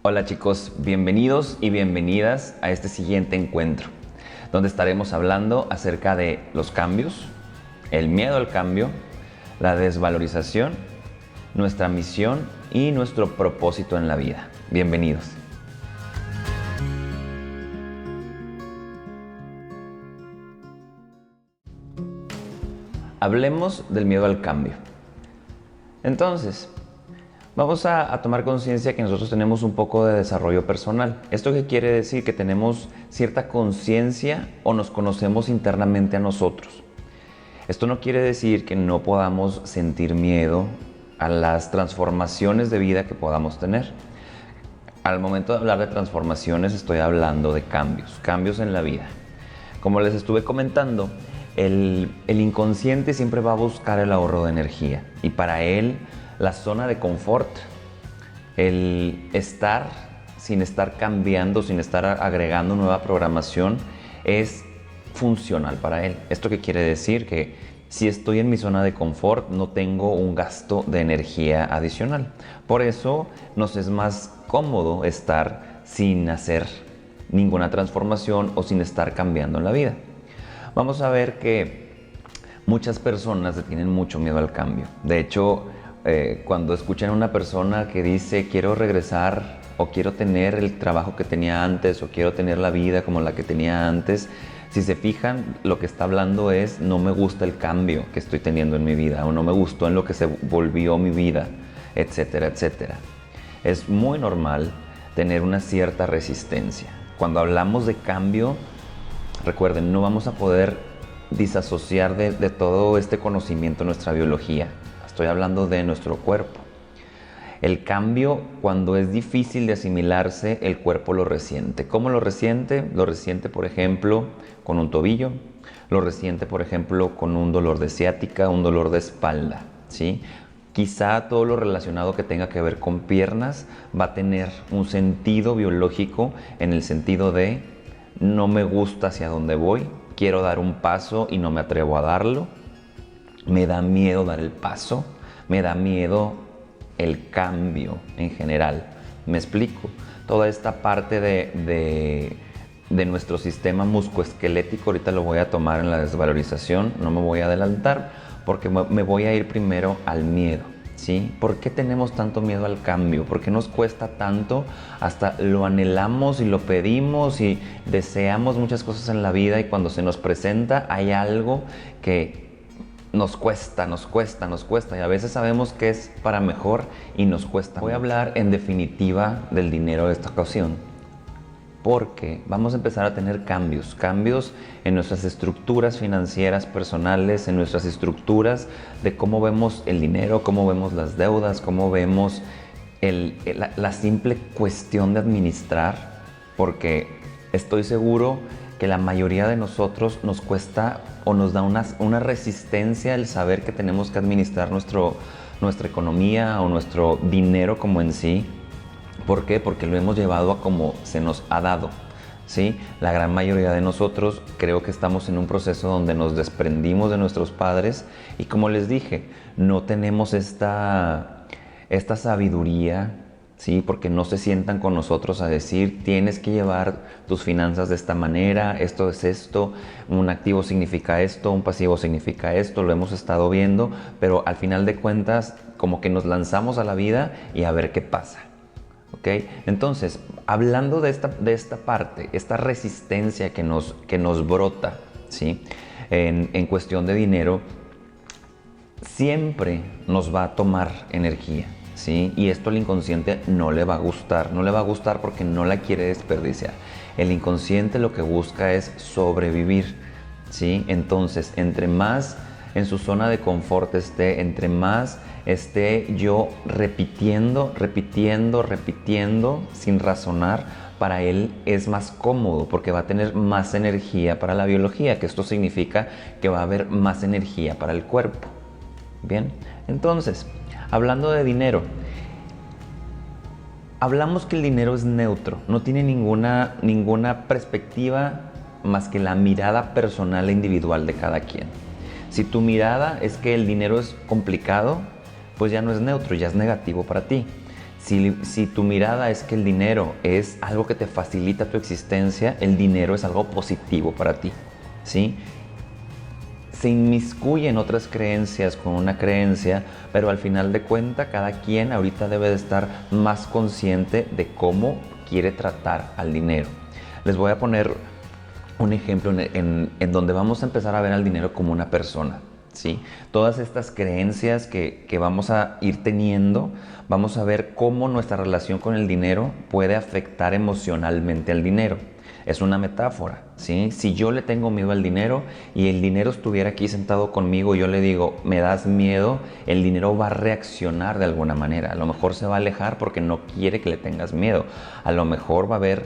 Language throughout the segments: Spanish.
Hola chicos, bienvenidos y bienvenidas a este siguiente encuentro, donde estaremos hablando acerca de los cambios, el miedo al cambio, la desvalorización, nuestra misión y nuestro propósito en la vida. Bienvenidos. Hablemos del miedo al cambio. Entonces, vamos a tomar conciencia que nosotros tenemos un poco de desarrollo personal. ¿Esto qué quiere decir? Que tenemos cierta conciencia o nos conocemos internamente a nosotros. Esto no quiere decir que no podamos sentir miedo a las transformaciones de vida que podamos tener. Al momento de hablar de transformaciones estoy hablando de cambios en la vida. Como les estuve comentando, el inconsciente siempre va a buscar el ahorro de energía y para él la zona de confort, el estar sin estar cambiando, sin estar agregando nueva programación, es funcional para él. ¿Esto qué quiere decir? Que si estoy en mi zona de confort, no tengo un gasto de energía adicional. Por eso nos es más cómodo estar sin hacer ninguna transformación o sin estar cambiando en la vida. Vamos a ver que muchas personas le tienen mucho miedo al cambio. De hecho, cuando escuchan a una persona que dice quiero regresar o quiero tener el trabajo que tenía antes o quiero tener la vida como la que tenía antes, si se fijan, lo que está hablando es no me gusta el cambio que estoy teniendo en mi vida o no me gustó en lo que se volvió mi vida, etcétera, etcétera. Es muy normal tener una cierta resistencia. Cuando hablamos de cambio, recuerden, no vamos a poder disasociar de todo este conocimiento nuestra biología. Estoy hablando de nuestro cuerpo. El cambio, cuando es difícil de asimilarse, el cuerpo lo resiente. ¿Cómo lo resiente? Lo resiente, por ejemplo, con un tobillo. Lo resiente, por ejemplo, con un dolor de ciática, un dolor de espalda, ¿sí? Quizá todo lo relacionado que tenga que ver con piernas va a tener un sentido biológico en el sentido de no me gusta hacia dónde voy, quiero dar un paso y no me atrevo a darlo, me da miedo dar el paso, me da miedo el cambio en general. ¿Me explico? Toda esta parte de nuestro sistema musculoesquelético, ahorita lo voy a tomar en la desvalorización, no me voy a adelantar porque me voy a ir primero al miedo. ¿Sí? ¿Por qué tenemos tanto miedo al cambio? ¿Por qué nos cuesta tanto? Hasta lo anhelamos y lo pedimos y deseamos muchas cosas en la vida y cuando se nos presenta hay algo que nos cuesta y a veces sabemos que es para mejor y nos cuesta. Voy a hablar en definitiva del dinero de esta ocasión porque vamos a empezar a tener cambios en nuestras estructuras financieras personales, en nuestras estructuras de cómo vemos el dinero, cómo vemos las deudas, cómo vemos la simple cuestión de administrar, porque estoy seguro que la mayoría de nosotros nos cuesta o nos da una resistencia el saber que tenemos que administrar nuestra economía o nuestro dinero como en sí. ¿Por qué? Porque lo hemos llevado a como se nos ha dado, ¿sí? La gran mayoría de nosotros creo que estamos en un proceso donde nos desprendimos de nuestros padres y como les dije, no tenemos esta sabiduría, ¿sí? Porque no se sientan con nosotros a decir tienes que llevar tus finanzas de esta manera, esto es esto, un activo significa esto, un pasivo significa esto, lo hemos estado viendo, pero al final de cuentas como que nos lanzamos a la vida y a ver qué pasa. ¿Okay? Entonces, hablando de esta parte, esta resistencia que nos brota, ¿sí? en cuestión de dinero, siempre nos va a tomar energía, ¿sí? Y esto al inconsciente no le va a gustar porque no la quiere desperdiciar. El inconsciente lo que busca es sobrevivir, ¿sí? Entonces, entre más en su zona de confort esté, entre más esté yo repitiendo sin razonar, para él es más cómodo porque va a tener más energía para la biología, que esto significa que va a haber más energía para el cuerpo. Bien, entonces, hablando de dinero, hablamos que el dinero es neutro, no tiene ninguna perspectiva más que la mirada personal e individual de cada quien. Si tu mirada es que el dinero es complicado, pues ya no es neutro, ya es negativo para ti. Si tu mirada es que el dinero es algo que te facilita tu existencia, el dinero es algo positivo para ti, ¿sí? Se inmiscuyen otras creencias con una creencia, pero al final de cuentas cada quien ahorita debe de estar más consciente de cómo quiere tratar al dinero. Les voy a poner un ejemplo en donde vamos a empezar a ver al dinero como una persona, ¿sí? Todas estas creencias que vamos a ir teniendo, vamos a ver cómo nuestra relación con el dinero puede afectar emocionalmente al dinero. Es una metáfora, ¿sí? Si yo le tengo miedo al dinero y el dinero estuviera aquí sentado conmigo y yo le digo, me das miedo, el dinero va a reaccionar de alguna manera. A lo mejor se va a alejar porque no quiere que le tengas miedo. A lo mejor va a haber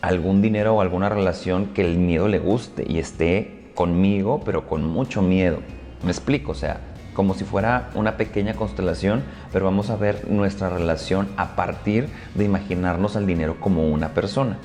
algún dinero o alguna relación que el miedo le guste y esté conmigo, pero con mucho miedo. ¿Me explico? O sea, como si fuera una pequeña constelación, pero vamos a ver nuestra relación a partir de imaginarnos al dinero como una persona.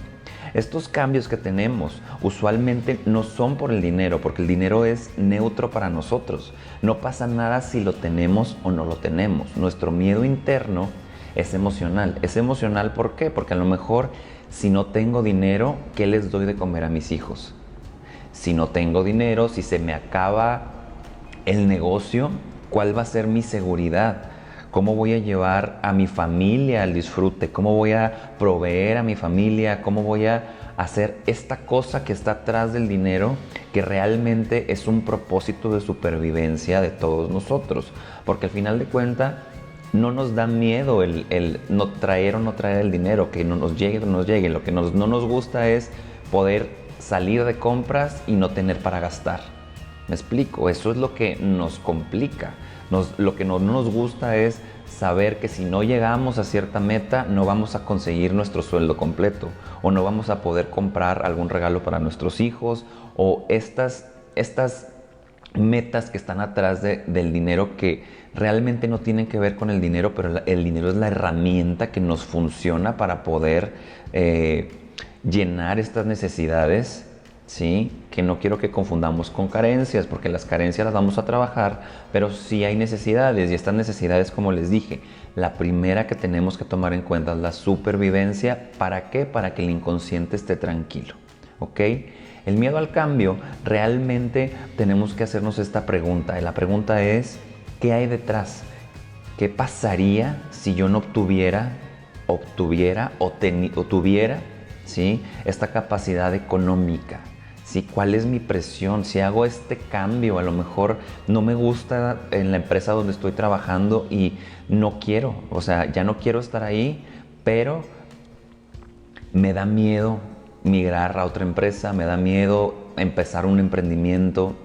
Estos cambios que tenemos usualmente no son por el dinero, porque el dinero es neutro para nosotros. No pasa nada si lo tenemos o no lo tenemos. Nuestro miedo interno es emocional. ¿Es emocional por qué? Porque a lo mejor si no tengo dinero, ¿qué les doy de comer a mis hijos? Si no tengo dinero, si se me acaba el negocio, ¿cuál va a ser mi seguridad? ¿Cómo voy a llevar a mi familia al disfrute? ¿Cómo voy a proveer a mi familia? ¿Cómo voy a hacer esta cosa que está atrás del dinero, que realmente es un propósito de supervivencia de todos nosotros? Porque al final de cuentas no nos da miedo el no traer o no traer el dinero, que no nos llegue o no nos llegue. Lo que no nos gusta es poder salir de compras y no tener para gastar. ¿Me explico? Eso es lo que nos complica. Lo que no nos gusta es saber que si no llegamos a cierta meta no vamos a conseguir nuestro sueldo completo o no vamos a poder comprar algún regalo para nuestros hijos o estas metas que están atrás del dinero que realmente no tienen que ver con el dinero, pero el dinero es la herramienta que nos funciona para poder llenar estas necesidades, ¿sí? Que no quiero que confundamos con carencias, porque las carencias las vamos a trabajar, pero sí hay necesidades, y estas necesidades, como les dije, la primera que tenemos que tomar en cuenta es la supervivencia. ¿Para qué? Para que el inconsciente esté tranquilo, ¿ok? El miedo al cambio, realmente tenemos que hacernos esta pregunta, y la pregunta es, ¿qué hay detrás? ¿Qué pasaría si yo no tuviera, ¿sí? esta capacidad económica? ¿Sí? ¿Cuál es mi presión? Si hago este cambio, a lo mejor no me gusta en la empresa donde estoy trabajando y no quiero, o sea, ya no quiero estar ahí, pero me da miedo migrar a otra empresa, me da miedo empezar un emprendimiento.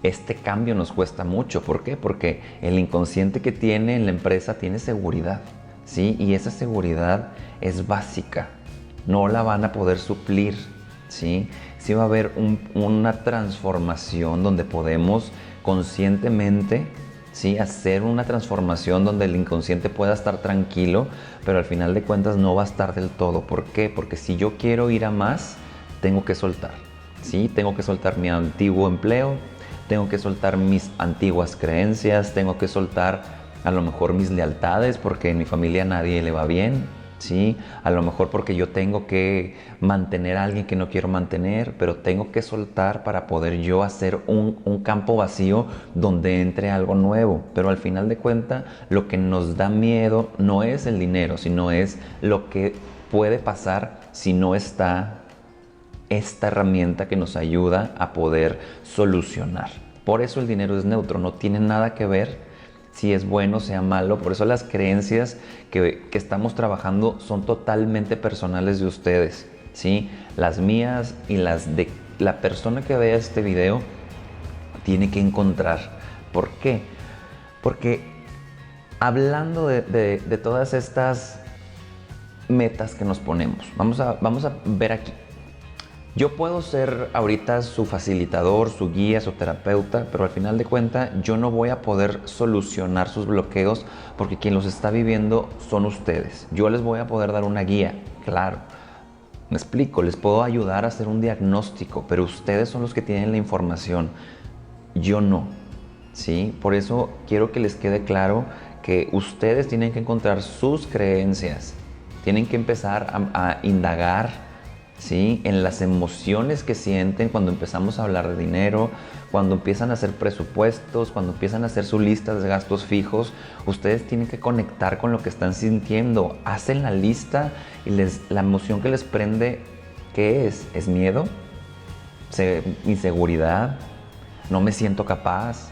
Este cambio nos cuesta mucho. ¿Por qué? Porque el inconsciente que tiene en la empresa tiene seguridad, ¿sí? Y esa seguridad es básica. No la van a poder suplir, ¿sí? Sí va a haber una transformación donde podemos conscientemente, ¿sí? hacer una transformación donde el inconsciente pueda estar tranquilo, pero al final de cuentas no va a estar del todo. ¿Por qué? Porque si yo quiero ir a más, tengo que soltar, ¿sí? Tengo que soltar mi antiguo empleo, tengo que soltar mis antiguas creencias, tengo que soltar a lo mejor mis lealtades porque en mi familia a nadie le va bien, ¿sí? A lo mejor porque yo tengo que mantener a alguien que no quiero mantener, pero tengo que soltar para poder yo hacer un campo vacío donde entre algo nuevo. Pero al final de cuentas, lo que nos da miedo no es el dinero, sino es lo que puede pasar si no está esta herramienta que nos ayuda a poder solucionar. Por eso el dinero es neutro, no tiene nada que ver si es bueno o sea malo. Por eso las creencias que estamos trabajando son totalmente personales de ustedes, ¿sí? Las mías y las de la persona que vea este video tiene que encontrar. ¿Por qué? Porque hablando de todas estas metas que nos ponemos, vamos a ver aquí. Yo puedo ser ahorita su facilitador, su guía, su terapeuta, pero al final de cuentas yo no voy a poder solucionar sus bloqueos porque quien los está viviendo son ustedes. Yo les voy a poder dar una guía, claro. Me explico, les puedo ayudar a hacer un diagnóstico, pero ustedes son los que tienen la información, yo no, ¿sí? Por eso quiero que les quede claro que ustedes tienen que encontrar sus creencias, tienen que empezar a indagar, ¿sí?, en las emociones que sienten cuando empezamos a hablar de dinero, cuando empiezan a hacer presupuestos, cuando empiezan a hacer su lista de gastos fijos. Ustedes tienen que conectar con lo que están sintiendo. Hacen la lista y la emoción que les prende, ¿qué es? ¿Es miedo? ¿Inseguridad? ¿No me siento capaz?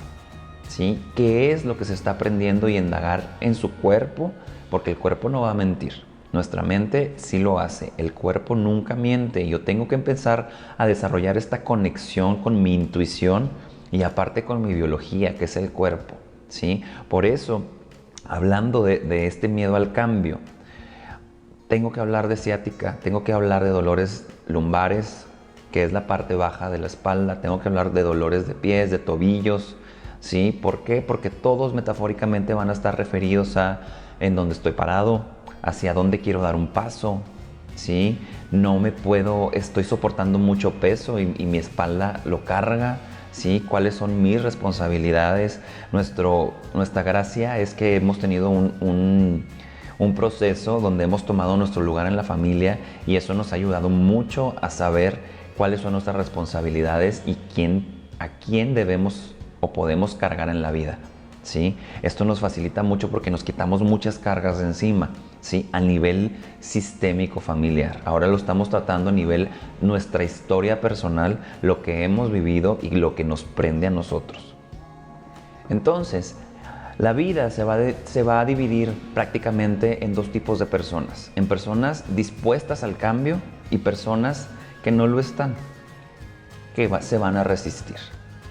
¿Sí? ¿Qué es lo que se está aprendiendo y indagar en su cuerpo? Porque el cuerpo no va a mentir. Nuestra mente sí lo hace. El cuerpo nunca miente. Yo tengo que empezar a desarrollar esta conexión con mi intuición y aparte con mi biología, que es el cuerpo, ¿sí? Por eso, hablando de este miedo al cambio, tengo que hablar de ciática, tengo que hablar de dolores lumbares, que es la parte baja de la espalda. Tengo que hablar de dolores de pies, de tobillos, ¿sí? ¿Por qué? Porque todos metafóricamente van a estar referidos a en dónde estoy parado, hacia dónde quiero dar un paso, ¿sí? No me puedo, estoy soportando mucho peso y mi espalda lo carga, ¿sí? ¿Cuáles son mis responsabilidades? Nuestra gracia es que hemos tenido un proceso donde hemos tomado nuestro lugar en la familia y eso nos ha ayudado mucho a saber cuáles son nuestras responsabilidades y a quién debemos o podemos cargar en la vida, ¿sí? Esto nos facilita mucho porque nos quitamos muchas cargas de encima, ¿sí? A nivel sistémico familiar. Ahora lo estamos tratando a nivel nuestra historia personal, lo que hemos vivido y lo que nos prende a nosotros. Entonces, la vida se va a dividir prácticamente en dos tipos de personas. En personas dispuestas al cambio y personas que no lo están, que se van a resistir,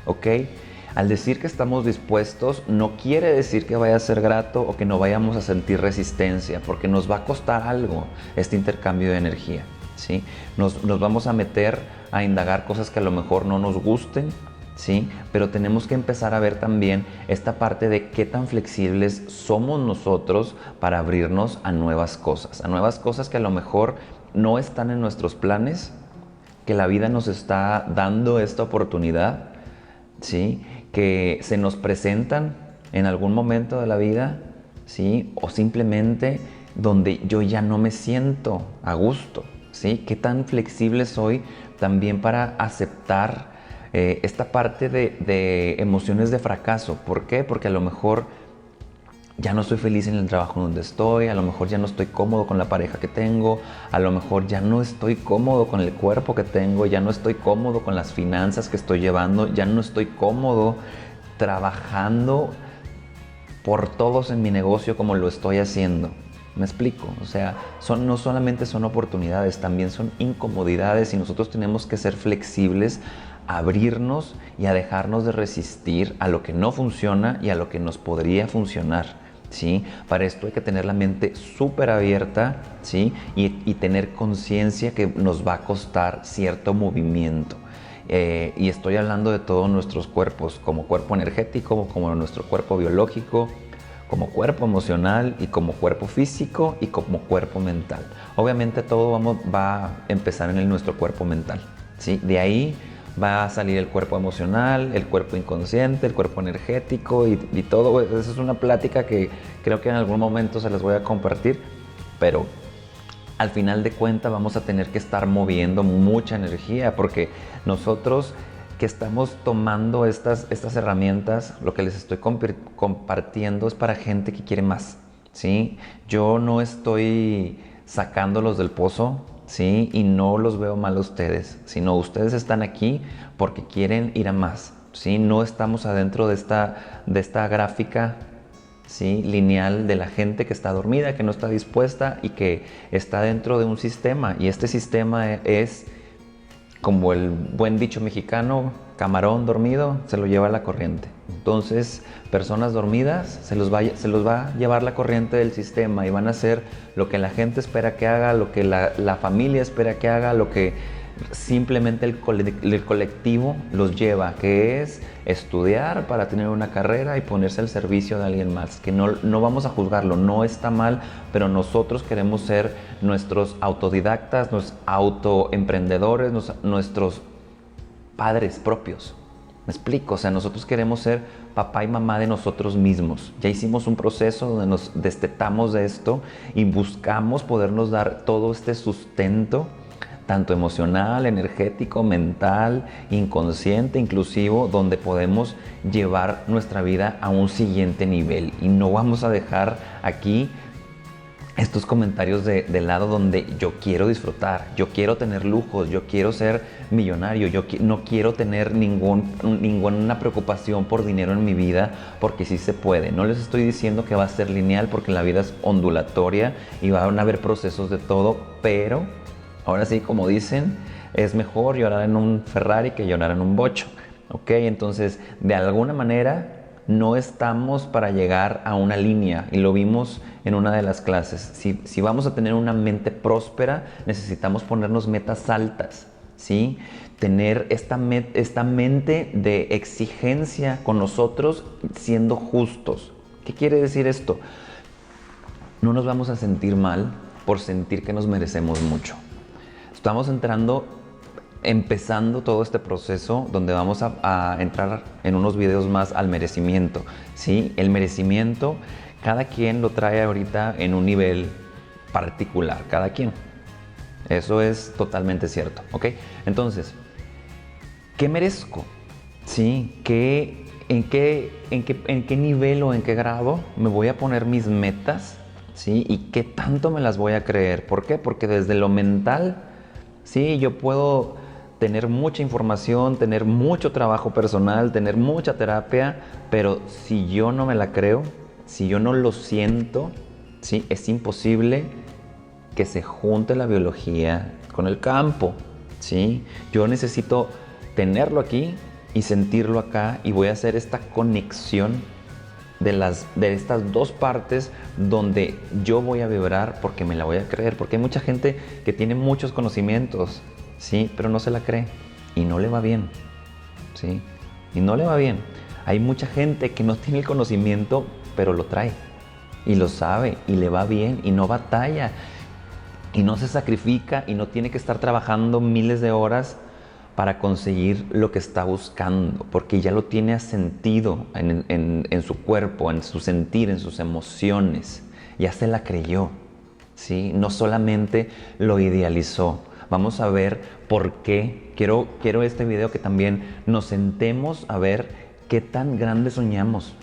¿ok? Al decir que estamos dispuestos, no quiere decir que vaya a ser grato o que no vayamos a sentir resistencia, porque nos va a costar algo este intercambio de energía, ¿sí? Nos vamos a meter a indagar cosas que a lo mejor no nos gusten, ¿sí? Pero tenemos que empezar a ver también esta parte de qué tan flexibles somos nosotros para abrirnos a nuevas cosas que a lo mejor no están en nuestros planes, que la vida nos está dando esta oportunidad, ¿sí? Que se nos presentan en algún momento de la vida, ¿sí? O simplemente donde yo ya no me siento a gusto, ¿sí? Qué tan flexible soy también para aceptar esta parte de emociones de fracaso. ¿Por qué? Porque a lo mejor ya no estoy feliz en el trabajo donde estoy, a lo mejor ya no estoy cómodo con la pareja que tengo, a lo mejor ya no estoy cómodo con el cuerpo que tengo, ya no estoy cómodo con las finanzas que estoy llevando, ya no estoy cómodo trabajando por todos en mi negocio como lo estoy haciendo. ¿Me explico? O sea, no solamente son oportunidades, también son incomodidades y nosotros tenemos que ser flexibles, abrirnos y a dejarnos de resistir a lo que no funciona y a lo que nos podría funcionar, ¿sí? Para esto hay que tener la mente súper abierta, ¿sí? Y tener conciencia que nos va a costar cierto movimiento. Y estoy hablando de todos nuestros cuerpos, como cuerpo energético, como nuestro cuerpo biológico, como cuerpo emocional y como cuerpo físico y como cuerpo mental. Obviamente todo va a empezar en nuestro cuerpo mental, ¿sí? De ahí va a salir el cuerpo emocional, el cuerpo inconsciente, el cuerpo energético y todo. Esa es una plática que creo que en algún momento se las voy a compartir, pero al final de cuentas vamos a tener que estar moviendo mucha energía porque nosotros que estamos tomando estas herramientas, lo que les estoy compartiendo es para gente que quiere más, ¿sí? Yo no estoy sacándolos del pozo, ¿sí? Y no los veo mal a ustedes, sino ustedes están aquí porque quieren ir a más, ¿sí? No estamos adentro de esta gráfica, ¿sí?, lineal de la gente que está dormida, que no está dispuesta y que está dentro de un sistema. Y este sistema es, como el buen dicho mexicano, camarón dormido se lo lleva la corriente. Entonces, personas dormidas se los va a llevar la corriente del sistema y van a hacer lo que la gente espera que haga, lo que la familia espera que haga, lo que simplemente el colectivo los lleva, que es estudiar para tener una carrera y ponerse al servicio de alguien más, que no vamos a juzgarlo, no está mal, pero nosotros queremos ser nuestros autodidactas, nuestros autoemprendedores, nuestros padres propios, Me explico, o sea, nosotros queremos ser papá y mamá de nosotros mismos. Ya hicimos un proceso donde nos destetamos de esto y buscamos podernos dar todo este sustento, tanto emocional, energético, mental, inconsciente, inclusivo, donde podemos llevar nuestra vida a un siguiente nivel. Y no vamos a dejar aquí estos comentarios de lado donde yo quiero disfrutar, yo quiero tener lujos, yo quiero ser millonario, no quiero tener ninguna preocupación por dinero en mi vida, porque sí se puede. No les estoy diciendo que va a ser lineal, porque la vida es ondulatoria y van a haber procesos de todo, pero ahora sí, como dicen, es mejor llorar en un Ferrari que llorar en un bocho. ¿Ok? Entonces, de alguna manera, no estamos para llegar a una línea, y lo vimos en una de las clases. Si vamos a tener una mente próspera, necesitamos ponernos metas altas, ¿sí? Tener esta mente de exigencia con nosotros, siendo justos. ¿Qué quiere decir esto? No nos vamos a sentir mal por sentir que nos merecemos mucho. Estamos empezando todo este proceso donde vamos a entrar en unos videos más al merecimiento, ¿sí? El merecimiento, cada quien lo trae ahorita en un nivel particular, cada quien. Eso es totalmente cierto, ¿ok? Entonces, ¿qué merezco? ¿Sí? ¿En qué nivel o en qué grado me voy a poner mis metas? ¿Sí? ¿Y qué tanto me las voy a creer? ¿Por qué? Porque desde lo mental, sí, yo puedo tener mucha información, tener mucho trabajo personal, tener mucha terapia, pero si yo no me la creo, si yo no lo siento, ¿sí? Es imposible que se junte la biología con el campo, ¿sí? Yo necesito tenerlo aquí y sentirlo acá, y voy a hacer esta conexión de estas dos partes donde yo voy a vibrar porque me la voy a creer. Porque hay mucha gente que tiene muchos conocimientos, ¿sí? Pero no se la cree y no le va bien, ¿sí? Y no le va bien. Hay mucha gente que no tiene el conocimiento, pero lo trae y lo sabe y le va bien y no batalla y no se sacrifica y no tiene que estar trabajando miles de horas para conseguir lo que está buscando, porque ya lo tiene asentido en su cuerpo, en su sentir, en sus emociones. Ya se la creyó, ¿sí? No solamente lo idealizó. Vamos a ver por qué. Quiero este video que también nos sentemos a ver qué tan grande soñamos,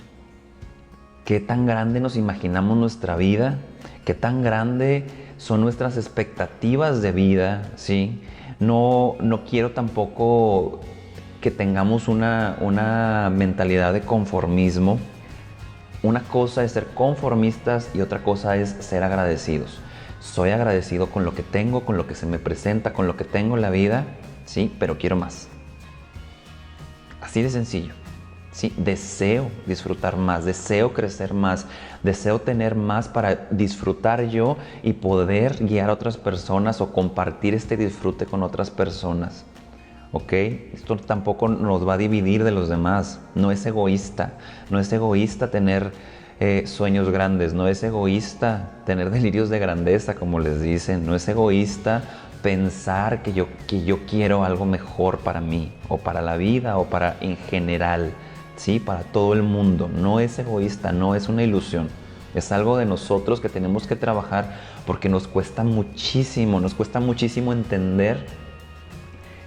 qué tan grande nos imaginamos nuestra vida, qué tan grande son nuestras expectativas de vida, ¿sí? No quiero tampoco que tengamos una mentalidad de conformismo. Una cosa es ser conformistas y otra cosa es ser agradecidos. Soy agradecido con lo que tengo, con lo que se me presenta, con lo que tengo en la vida, ¿sí? Pero quiero más. Así de sencillo, ¿sí? Deseo disfrutar más, deseo crecer más, deseo tener más para disfrutar yo y poder guiar a otras personas o compartir este disfrute con otras personas. ¿Ok? Esto tampoco nos va a dividir de los demás. No es egoísta. No es egoísta tener sueños grandes. No es egoísta tener delirios de grandeza, como les dicen. No es egoísta pensar que yo quiero algo mejor para mí, o para la vida, o para en general, ¿sí? Para todo el mundo. No es egoísta, no es una ilusión. Es algo de nosotros que tenemos que trabajar, porque nos cuesta muchísimo entender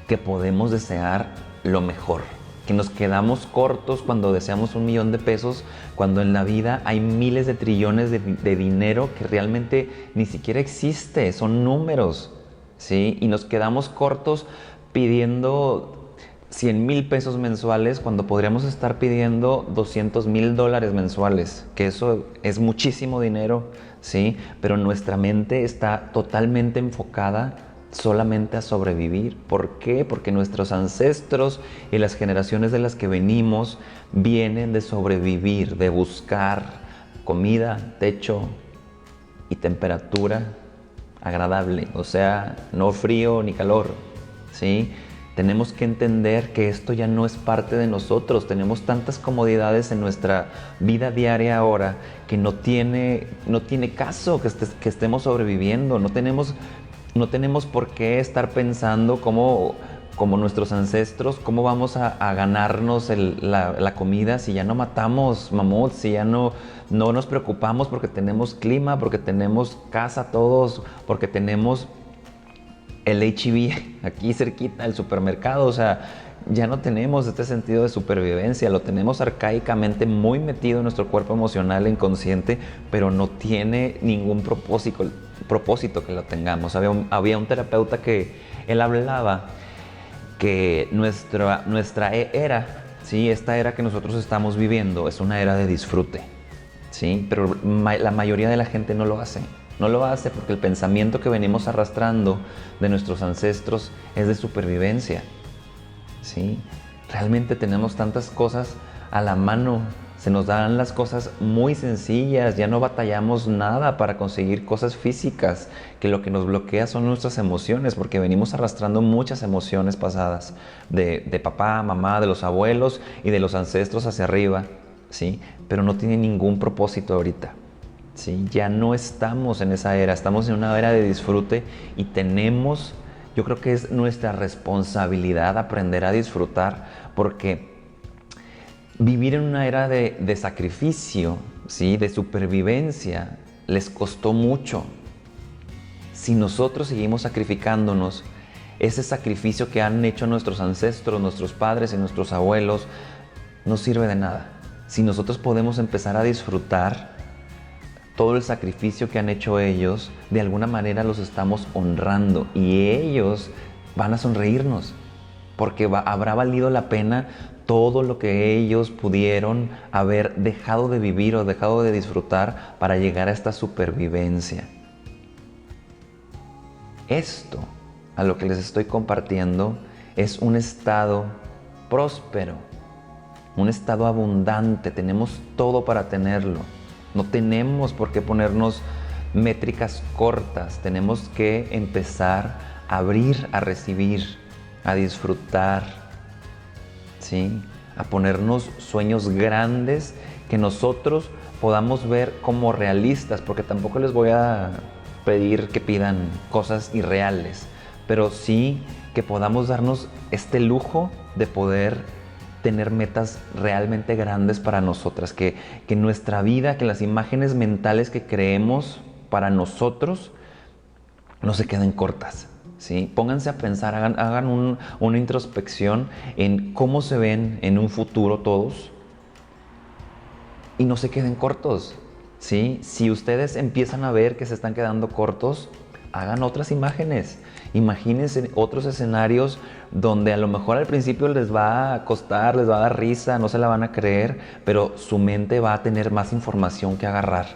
que podemos desear lo mejor, que nos quedamos cortos cuando deseamos 1 millón de pesos, cuando en la vida hay miles de trillones de dinero que realmente ni siquiera existe, son números, ¿sí? Y nos quedamos cortos pidiendo 100,000 pesos mensuales cuando podríamos estar pidiendo $200,000 mensuales, que eso es muchísimo dinero, ¿sí? Pero nuestra mente está totalmente enfocada solamente a sobrevivir. ¿Por qué? Porque nuestros ancestros y las generaciones de las que venimos vienen de sobrevivir, de buscar comida, techo y temperatura agradable, o sea, no frío ni calor, ¿sí? Tenemos que entender que esto ya no es parte de nosotros. Tenemos tantas comodidades en nuestra vida diaria ahora que no tiene caso que estemos sobreviviendo. No tenemos por qué estar pensando cómo como nuestros ancestros, ¿cómo vamos a ganarnos la comida si ya no matamos mamuts, si ya no nos preocupamos porque tenemos clima, porque tenemos casa todos, porque tenemos el H-E-B aquí cerquita, el supermercado? O sea, ya no tenemos este sentido de supervivencia, lo tenemos arcaicamente muy metido en nuestro cuerpo emocional e inconsciente, pero no tiene ningún propósito que lo tengamos. Había un terapeuta que él hablaba que nuestra era, ¿sí? Esta era que nosotros estamos viviendo es una era de disfrute, ¿sí? Pero la mayoría de la gente no lo hace. No lo hace porque el pensamiento que venimos arrastrando de nuestros ancestros es de supervivencia, ¿sí? Realmente tenemos tantas cosas a la mano, se nos dan las cosas muy sencillas, ya no batallamos nada para conseguir cosas físicas, que lo que nos bloquea son nuestras emociones, porque venimos arrastrando muchas emociones pasadas de papá, mamá, de los abuelos y de los ancestros hacia arriba, ¿sí? Pero no tiene ningún propósito ahorita. ¿Sí? Ya no estamos en esa era, estamos en una era de disfrute y tenemos, yo creo que es nuestra responsabilidad aprender a disfrutar, porque vivir en una era de sacrificio, ¿sí? De supervivencia, les costó mucho. Si nosotros seguimos sacrificándonos, ese sacrificio que han hecho nuestros ancestros, nuestros padres y nuestros abuelos, no sirve de nada. Si nosotros podemos empezar a disfrutar todo el sacrificio que han hecho ellos, de alguna manera los estamos honrando y ellos van a sonreírnos porque habrá valido la pena todo lo que ellos pudieron haber dejado de vivir o dejado de disfrutar para llegar a esta supervivencia. Esto, a lo que les estoy compartiendo, es un estado próspero, un estado abundante. Tenemos todo para tenerlo. No tenemos por qué ponernos métricas cortas, tenemos que empezar a abrir, a recibir, a disfrutar, ¿sí? A ponernos sueños grandes que nosotros podamos ver como realistas, porque tampoco les voy a pedir que pidan cosas irreales, pero sí que podamos darnos este lujo de poder tener metas realmente grandes para nosotras, que nuestra vida, que las imágenes mentales que creemos para nosotros no se queden cortas, ¿sí? Pónganse a pensar, hagan una introspección en cómo se ven en un futuro todos y no se queden cortos, ¿sí? Si ustedes empiezan a ver que se están quedando cortos, hagan otras imágenes. Imagínense otros escenarios donde a lo mejor al principio les va a costar, les va a dar risa, no se la van a creer, pero su mente va a tener más información que agarrar,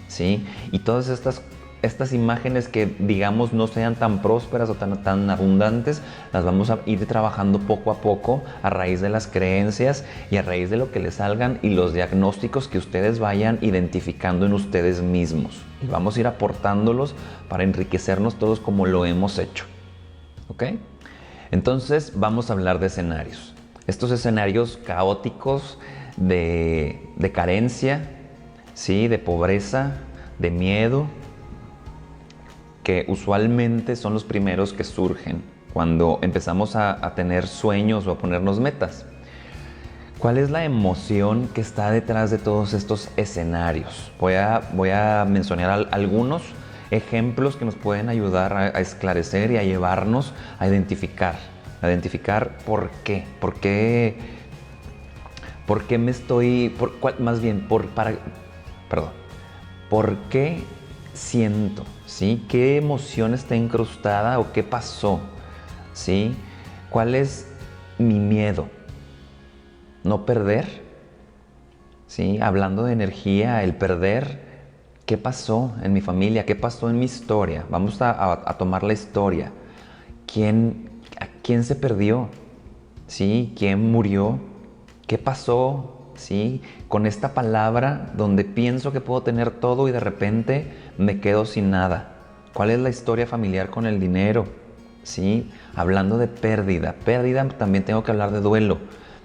¿sí? Y todas estas imágenes que digamos no sean tan prósperas o tan abundantes, las vamos a ir trabajando poco a poco a raíz de las creencias y a raíz de lo que les salgan y los diagnósticos que ustedes vayan identificando en ustedes mismos. Y vamos a ir aportándolos para enriquecernos todos como lo hemos hecho. ¿Ok? Entonces vamos a hablar de escenarios. Estos escenarios caóticos de carencia, ¿sí? De pobreza, de miedo, que usualmente son los primeros que surgen cuando empezamos a tener sueños o a ponernos metas. ¿Cuál es la emoción que está detrás de todos estos escenarios? Voy a mencionar algunos ejemplos que nos pueden ayudar a esclarecer y a llevarnos a identificar por qué me estoy, por qué siento, ¿sí? ¿Qué emoción está incrustada o qué pasó? ¿Sí? ¿Cuál es mi miedo? ¿No perder? ¿Sí? Hablando de energía, el perder, ¿qué pasó en mi familia? ¿Qué pasó en mi historia? Vamos a tomar la historia. ¿A quién se perdió? ¿Sí? ¿Quién murió? ¿Qué pasó? ¿Sí? Con esta palabra donde pienso que puedo tener todo y de repente me quedo sin nada. ¿Cuál es la historia familiar con el dinero? ¿Sí? Hablando de pérdida. Pérdida, también tengo que hablar de duelo.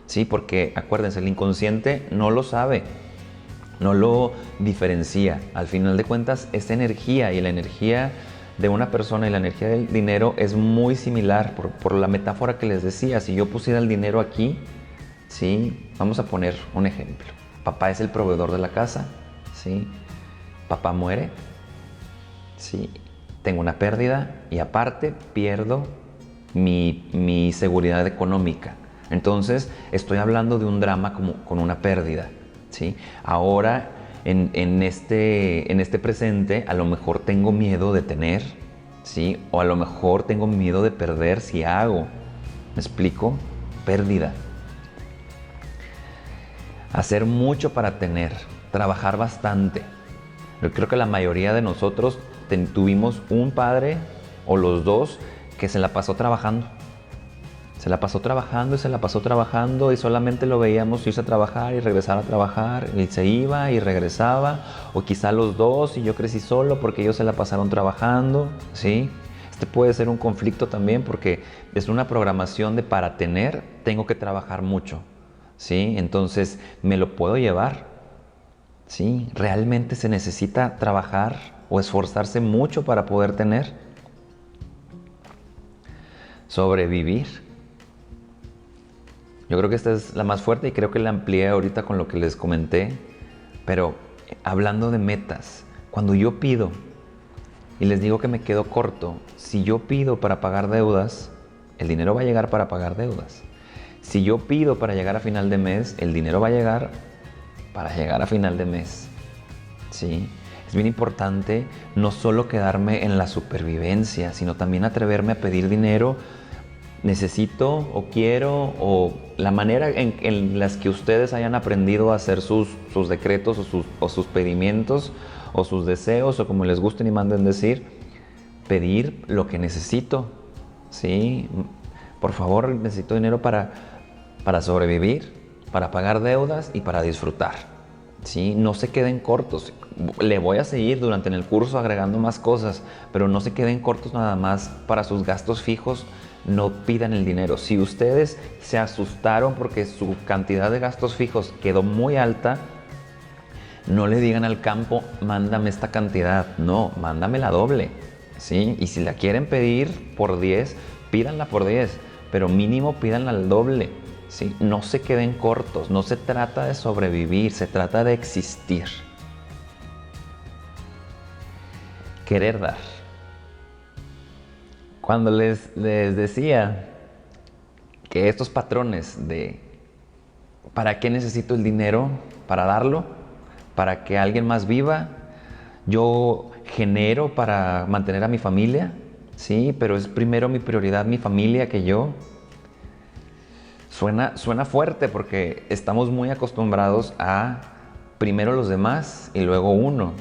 ¿Sí? Porque acuérdense, el inconsciente no lo sabe, no lo diferencia. Al final de cuentas es energía y la energía de una persona y la energía del dinero es muy similar por la metáfora que les decía. Si yo pusiera el dinero aquí, ¿sí? Vamos a poner un ejemplo. Papá es el proveedor de la casa, ¿sí? Papá muere, ¿sí? Tengo una pérdida y aparte pierdo mi seguridad económica. Entonces estoy hablando de un drama como con una pérdida, ¿sí? Ahora en este presente a lo mejor tengo miedo de tener, ¿sí? O a lo mejor tengo miedo de perder si hago. ¿Me explico? Pérdida. Hacer mucho para tener, trabajar bastante. Yo creo que la mayoría de nosotros tuvimos un padre o los dos que se la pasó trabajando. Se la pasó trabajando y se la pasó trabajando y solamente lo veíamos irse a trabajar y regresar a trabajar. Y se iba y regresaba, o quizá los dos, y yo crecí solo porque ellos se la pasaron trabajando, ¿sí? Este puede ser un conflicto también porque es una programación de para tener tengo que trabajar mucho, ¿sí? Entonces me lo puedo llevar, ¿sí? ¿Realmente se necesita trabajar o esforzarse mucho para poder tener? Sobrevivir. Yo creo que esta es la más fuerte y creo que la amplié ahorita con lo que les comenté. Pero hablando de metas, cuando yo pido y les digo que me quedo corto, si yo pido para pagar deudas, el dinero va a llegar para pagar deudas. Si yo pido para llegar a final de mes, el dinero va a llegar para llegar a final de mes, ¿sí? Es bien importante no solo quedarme en la supervivencia, sino también atreverme a pedir dinero. Necesito o quiero, o la manera en las que ustedes hayan aprendido a hacer sus decretos o sus pedimientos o sus deseos, o como les gusten y manden decir, pedir lo que necesito, ¿sí? Por favor, necesito dinero para sobrevivir, para pagar deudas y para disfrutar, ¿sí? No se queden cortos. Le voy a seguir durante en el curso agregando más cosas, pero no se queden cortos nada más para sus gastos fijos. No pidan el dinero. Si ustedes se asustaron porque su cantidad de gastos fijos quedó muy alta, no le digan al campo, mándame esta cantidad. No, mándame la doble, ¿sí? Y si la quieren pedir por 10, pídanla por 10, pero mínimo pídanla al doble, ¿sí? No se queden cortos. No se trata de sobrevivir, se trata de existir. Querer dar. Cuando les decía que estos patrones de ¿para qué necesito el dinero? Para darlo, para que alguien más viva, yo genero para mantener a mi familia, sí, pero es primero mi prioridad mi familia que yo. Suena fuerte porque estamos muy acostumbrados a primero los demás y luego uno,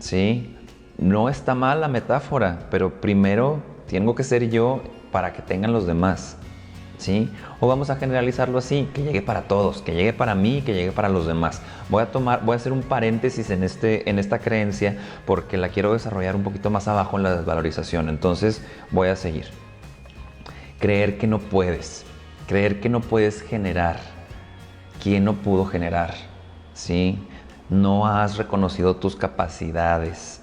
¿sí? No está mal la metáfora, pero primero tengo que ser yo para que tengan los demás, ¿sí? O vamos a generalizarlo así, que llegue para todos, que llegue para mí, que llegue para los demás. Voy a hacer un paréntesis en esta creencia porque la quiero desarrollar un poquito más abajo en la desvalorización. Entonces voy a seguir. Creer que no puedes generar. ¿Quién no pudo generar? ¿Sí? No has reconocido tus capacidades,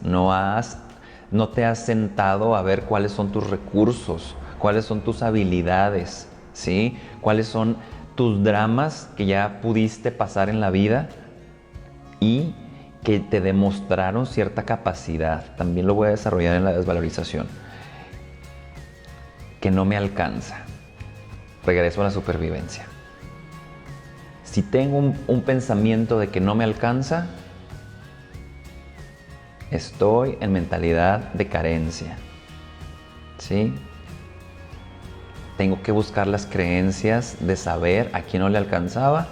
no te has sentado a ver cuáles son tus recursos, cuáles son tus habilidades, ¿sí? Cuáles son tus dramas que ya pudiste pasar en la vida y que te demostraron cierta capacidad. También lo voy a desarrollar en la desvalorización. Que no me alcanza. Regreso a la supervivencia. Si tengo un pensamiento de que no me alcanza, estoy en mentalidad de carencia, ¿sí? Tengo que buscar las creencias de saber a quién no le alcanzaba,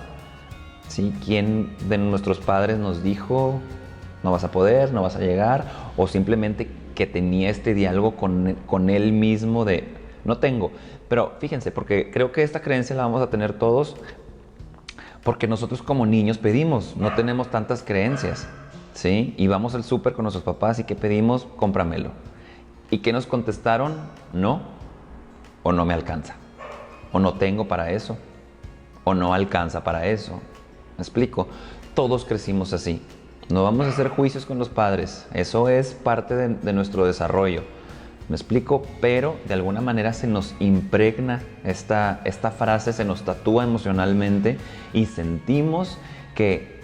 ¿sí? ¿Quién de nuestros padres nos dijo no vas a poder, no vas a llegar? O simplemente que tenía este diálogo con él mismo de no tengo. Pero fíjense, porque creo que esta creencia la vamos a tener todos porque nosotros como niños pedimos, no tenemos tantas creencias, ¿sí? Y vamos al súper con nuestros papás y ¿qué pedimos? Cómpramelo. ¿Y qué nos contestaron? No, o no me alcanza, o no tengo para eso, o no alcanza para eso. ¿Me explico? Todos crecimos así. No vamos a hacer juicios con los padres, eso es parte de nuestro desarrollo. ¿Me explico? Pero de alguna manera se nos impregna esta frase, se nos tatúa emocionalmente y sentimos que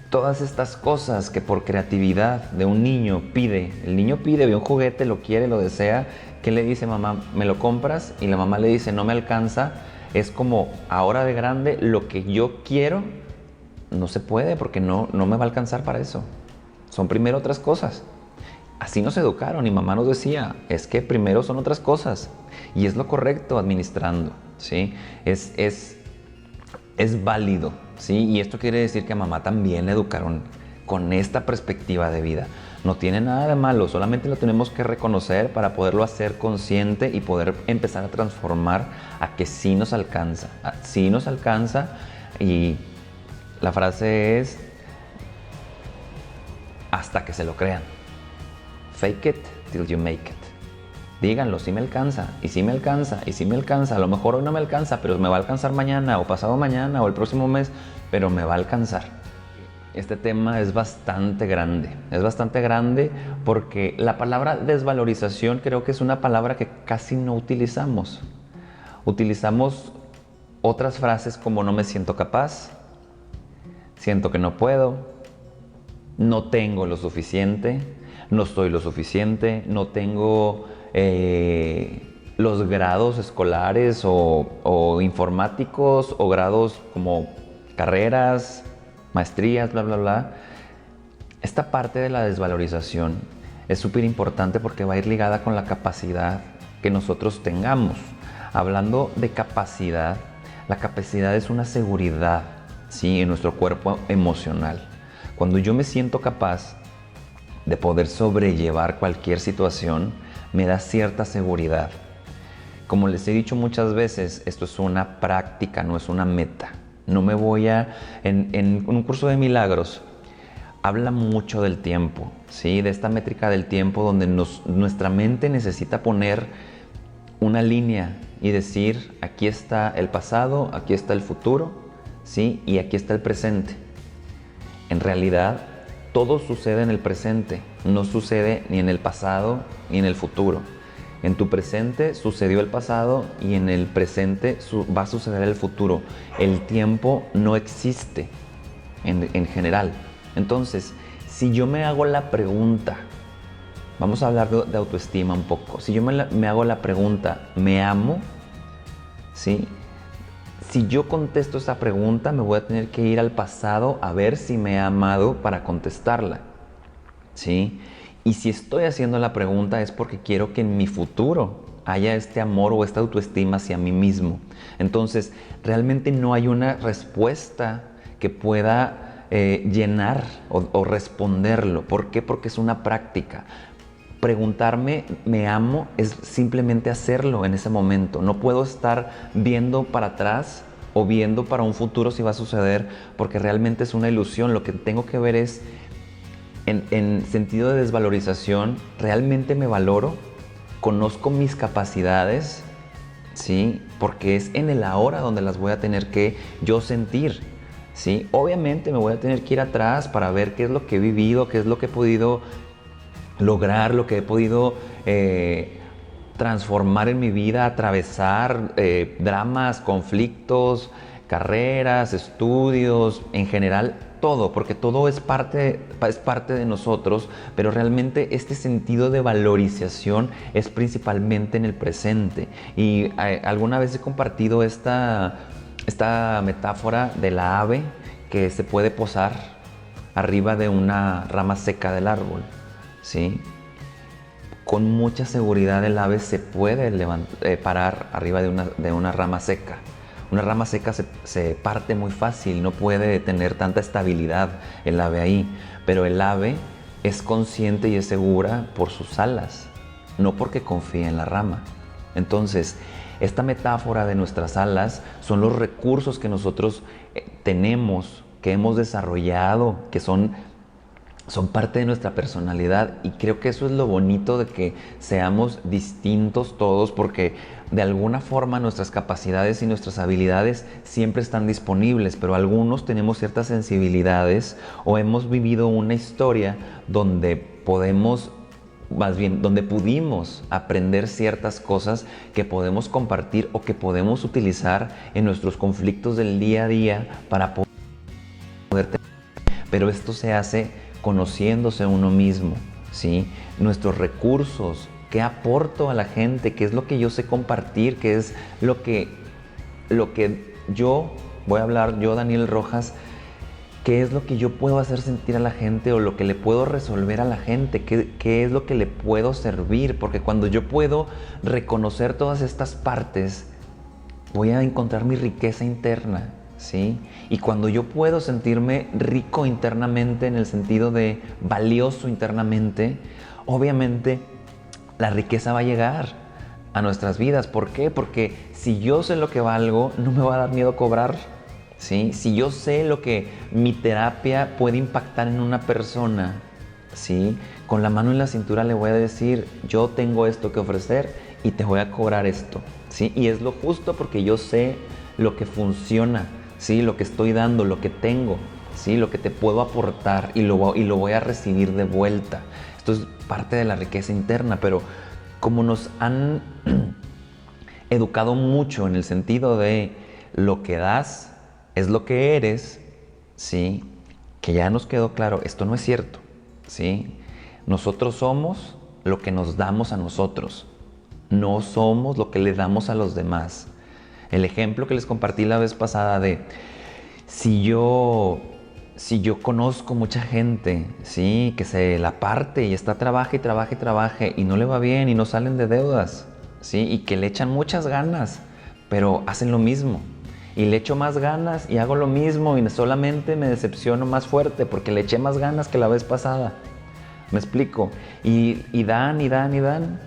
todas estas cosas que por creatividad de un niño pide, el niño pide, ve un juguete, lo quiere, lo desea, ¿qué le dice mamá? ¿Me lo compras? Y la mamá le dice, no me alcanza. Es como ahora de grande, lo que yo quiero no se puede porque no me va a alcanzar para eso. Son primero otras cosas. Así nos educaron y mamá nos decía, es que primero son otras cosas y es lo correcto administrando, ¿sí? Es válido, ¿sí? Y esto quiere decir que a mamá también le educaron con esta perspectiva de vida. No tiene nada de malo, solamente lo tenemos que reconocer para poderlo hacer consciente y poder empezar a transformar a que sí nos alcanza. Sí nos alcanza y la frase es hasta que se lo crean. Fake it till you make it. Díganlo, sí me alcanza, y sí me alcanza, y sí me alcanza. A lo mejor hoy no me alcanza, pero me va a alcanzar mañana, o pasado mañana, o el próximo mes, pero me va a alcanzar. Este tema es bastante grande porque la palabra desvalorización creo que es una palabra que casi no utilizamos. Utilizamos otras frases como no me siento capaz, siento que no puedo, no tengo lo suficiente, no soy lo suficiente, no tengo los grados escolares o informáticos o grados como carreras, maestrías, bla, bla, bla. Esta parte de la desvalorización es súper importante porque va a ir ligada con la capacidad que nosotros tengamos. Hablando de capacidad, la capacidad es una seguridad, ¿sí? En nuestro cuerpo emocional. Cuando yo me siento capaz de poder sobrellevar cualquier situación, me da cierta seguridad. Como les he dicho muchas veces, esto es una práctica, no es una meta. No me voy a... En un curso de milagros, habla mucho del tiempo, ¿sí? De esta métrica del tiempo donde nuestra mente necesita poner una línea y decir, aquí está el pasado, aquí está el futuro, ¿sí? Y aquí está el presente. En realidad, todo sucede en el presente, no sucede ni en el pasado ni en el futuro. En tu presente sucedió el pasado y en el presente va a suceder el futuro. El tiempo no existe en general. Entonces, si yo me hago la pregunta, vamos a hablar de autoestima un poco. Si yo me hago la pregunta, ¿me amo? ¿Sí? Si yo contesto esa pregunta, me voy a tener que ir al pasado a ver si me he amado para contestarla, ¿sí? Y si estoy haciendo la pregunta es porque quiero que en mi futuro haya este amor o esta autoestima hacia mí mismo. Entonces, realmente no hay una respuesta que pueda llenar o responderlo. ¿Por qué? Porque es una práctica. Preguntarme, ¿me amo? Es simplemente hacerlo en ese momento. No puedo estar viendo para atrás o viendo para un futuro si va a suceder, porque realmente es una ilusión. Lo que tengo que ver es, en sentido de desvalorización, ¿realmente me valoro? ¿Conozco mis capacidades? ¿Sí? Porque es en el ahora donde las voy a tener que yo sentir, ¿sí? Obviamente me voy a tener que ir atrás para ver qué es lo que he vivido, qué es lo que he podido lograr, lo que he podido transformar en mi vida, atravesar dramas, conflictos, carreras, estudios, en general todo, porque todo es parte de nosotros, pero realmente este sentido de valorización es principalmente en el presente. Y alguna vez he compartido esta metáfora de la ave que se puede posar arriba de una rama seca del árbol, ¿sí? Con mucha seguridad el ave se puede parar arriba de una rama seca. Una rama seca se parte muy fácil, no puede tener tanta estabilidad el ave ahí, pero el ave es consciente y es segura por sus alas, no porque confía en la rama. Entonces, esta metáfora de nuestras alas son los recursos que nosotros tenemos, que hemos desarrollado, que son parte de nuestra personalidad, y creo que eso es lo bonito de que seamos distintos todos, porque de alguna forma nuestras capacidades y nuestras habilidades siempre están disponibles, pero algunos tenemos ciertas sensibilidades o hemos vivido una historia donde podemos más bien, donde pudimos aprender ciertas cosas que podemos compartir o que podemos utilizar en nuestros conflictos del día a día para poder tener. Pero esto se hace conociéndose a uno mismo, ¿sí? Nuestros recursos, qué aporto a la gente, qué es lo que yo sé compartir, qué es lo que yo, voy a hablar yo, Daniel Rojas, qué es lo que yo puedo hacer sentir a la gente o lo que le puedo resolver a la gente, qué es lo que le puedo servir, porque cuando yo puedo reconocer todas estas partes, voy a encontrar mi riqueza interna, ¿sí? Y cuando yo puedo sentirme rico internamente en el sentido de valioso internamente, obviamente la riqueza va a llegar a nuestras vidas. ¿Por qué? Porque si yo sé lo que valgo, no me va a dar miedo cobrar, ¿sí? Si yo sé lo que mi terapia puede impactar en una persona, ¿sí? Con la mano en la cintura le voy a decir, yo tengo esto que ofrecer y te voy a cobrar esto, ¿sí? Y es lo justo porque yo sé lo que funciona, ¿sí? Lo que estoy dando, lo que tengo, ¿sí? Lo que te puedo aportar y lo voy a recibir de vuelta. Esto es parte de la riqueza interna, pero como nos han educado mucho en el sentido de lo que das es lo que eres, ¿sí? Que ya nos quedó claro, esto no es cierto, ¿sí? Nosotros somos lo que nos damos a nosotros, no somos lo que le damos a los demás. El ejemplo que les compartí la vez pasada de si yo conozco mucha gente, ¿sí? Que se la parte y está trabaje y trabaje y trabaje y no le va bien y no salen de deudas, ¿sí? Y que le echan muchas ganas, pero hacen lo mismo. Y le echo más ganas y hago lo mismo y solamente me decepciono más fuerte porque le eché más ganas que la vez pasada. ¿Me explico? Y dan y dan y dan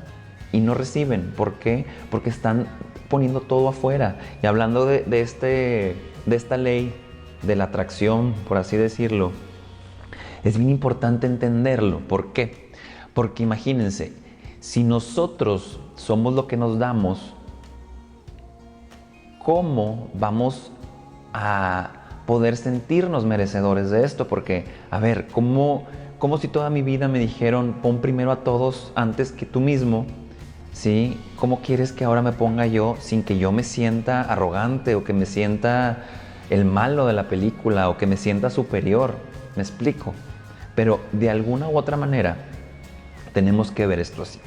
y no reciben. ¿Por qué? Porque están poniendo todo afuera. Y hablando de esta ley de la atracción, por así decirlo, es bien importante entenderlo. ¿Por qué? Porque imagínense, si nosotros somos lo que nos damos, ¿cómo vamos a poder sentirnos merecedores de esto? Porque, a ver, ¿cómo si toda mi vida me dijeron pon primero a todos antes que tú mismo? ¿Sí? ¿Cómo quieres que ahora me ponga yo sin que yo me sienta arrogante o que me sienta el malo de la película o que me sienta superior? ¿Me explico? Pero de alguna u otra manera tenemos que ver esto así.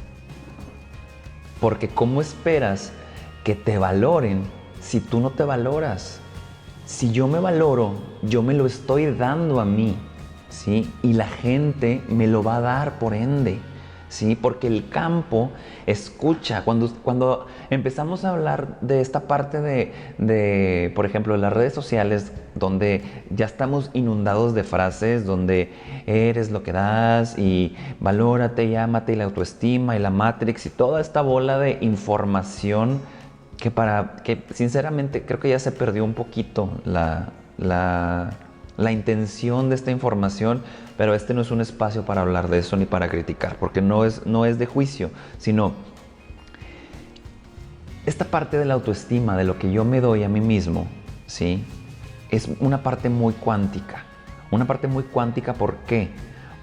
Porque ¿cómo esperas que te valoren si tú no te valoras? Si yo me valoro, yo me lo estoy dando a mí, ¿sí? Y la gente me lo va a dar por ende, ¿sí? Porque el campo escucha. Cuando empezamos a hablar de esta parte de, por ejemplo, de las redes sociales, donde ya estamos inundados de frases, donde eres lo que das y valórate y ámate y la autoestima y la Matrix y toda esta bola de información que sinceramente creo que ya se perdió un poquito la intención de esta información, pero este no es un espacio para hablar de eso ni para criticar, porque no es de juicio, sino esta parte de la autoestima, de lo que yo me doy a mí mismo, ¿sí? Es una parte muy cuántica. Una parte muy cuántica, ¿por qué?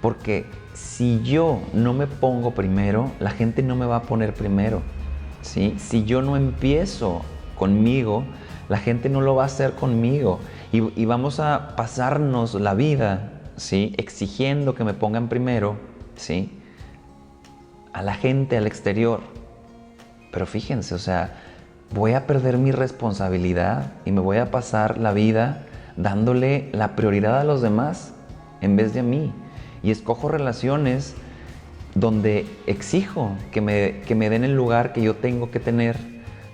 Porque si yo no me pongo primero, la gente no me va a poner primero, ¿sí? Si yo no empiezo conmigo, la gente no lo va a hacer conmigo. Y vamos a pasarnos la vida, ¿sí? Exigiendo que me pongan primero, ¿sí? A la gente, al exterior. Pero fíjense, o sea, voy a perder mi responsabilidad y me voy a pasar la vida dándole la prioridad a los demás en vez de a mí. Y escojo relaciones donde exijo que me den el lugar que yo tengo que tener